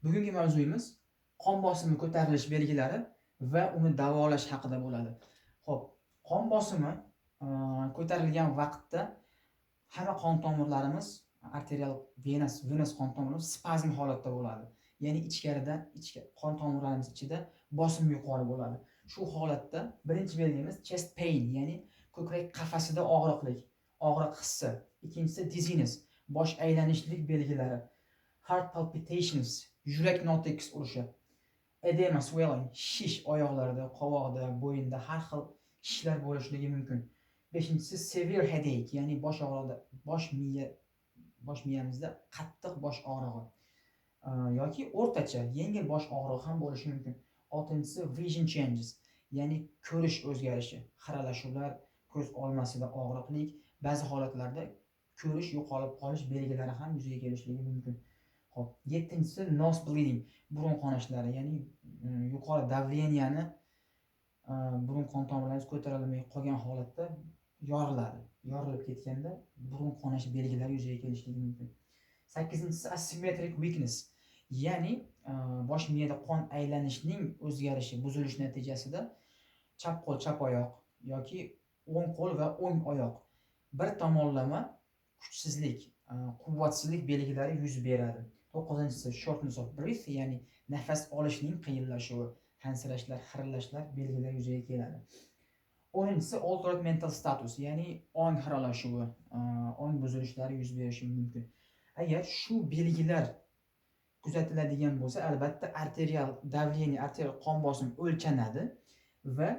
Bugungi mavzuyimiz qon bosimi ko'tarilish belgilari va uni davolash haqida bo'ladi. Xo'p, qon bosimi ko'tarilgan vaqtda hamma qon tomirlarimiz, arterial venous qon tomirlarimiz spazm holatda bo'ladi. Ya'ni qon tomirlarimiz ichida bosim yuqori bo'ladi. Shu holatda birinchi belgimiz chest pain, ya'ni ko'krak qafasida og'riq hissi. Ikkinchisi dizziness, bosh aylanishlik belgilari. Heart palpitations, yurak notekis urishi. Edema, swelling, shish oyoqlarda, qovoqda, bo'yinda har xil shishlar bo'lishligi mumkin. Beshinchisi severe headache, ya'ni bosh miyamizda qattiq bosh og'rig'i yoki o'rtacha yengil bosh og'rig'i ham bo'lishi mumkin. Oltinchisi vision changes, ya'ni ko'rish o'zgarishi, xiralashuvlar, ko'z olmasida og'riqlik, ba'zi holatlarda ko'rish yo'qolib qolish belgilari ham yuzaga kelishligi mumkin. Xo'p, yettinchisi nose bleeding, burun qonashlari, ya'ni yuqori davleniyani burun qon tomirlaringiz ko'tarilmay qolgan holatda yorilib ketganda burun qonashi belgilari yuzaga kelishligi mumkin. Sakkizinchisi asymmetric weakness, ya'ni bosh miyada qon aylanishining o'zgarishi, buzilish natijasida chap qo'l, chap oyoq yoki o'ng qo'l va o'ng oyoq bir tomonlama kuchsizlik, quvvatsizlik belgilari yuz beradi. To'qqizinchisi shortness of breath, ya'ni nafas olishning qiyinlashuvi, hansirashlar, xirillashlar belgilari yuzaga keladi. 10-si altered mental status, ya'ni ong xiralashuvi, ong buzilishlari yuz berishi mumkin. Agar shu belgilar kuzatiladigan bo'lsa, albatta arterial qon bosimi o'lchanadi va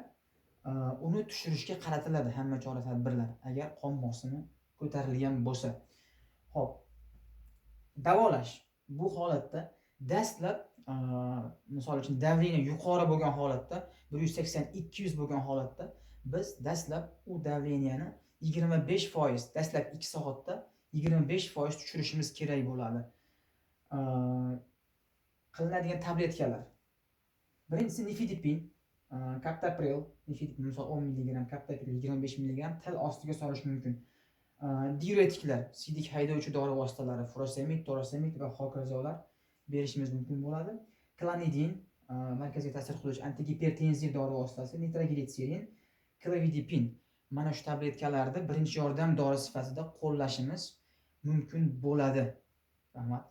uni tushirishga qaratiladi hamma chora-tadbirlar agar qon bosimi ko'tarilgan bo'lsa. Xo'p, davolash. Bu holatda dastlab misol uchun davleniya yuqori bo'lgan holatda, 180-200 bo'lgan holatda biz dastlab u davleniyani 25%, dastlab 2 soatda 25% tushirishimiz kerak bo'ladi. Qilinadigan tabletkalar. Birinchisi nifedipin, captopril, misol 10 mg, captopril 25 mg til ostiga solish mumkin. Diuretiklar, siydik haydovchi dori vositalari, furosemid, torosemid va hokazolar berishimiz mumkin bo'ladi. Klonidin, markaziy ta'sir qiluvchi antigipertenziv dori vositasi, nitroglitserin, clevidipin. Mana shu tabletkalarni birinchi yordam dori sifatida qo'llashimiz mumkin bo'ladi. Rahmat.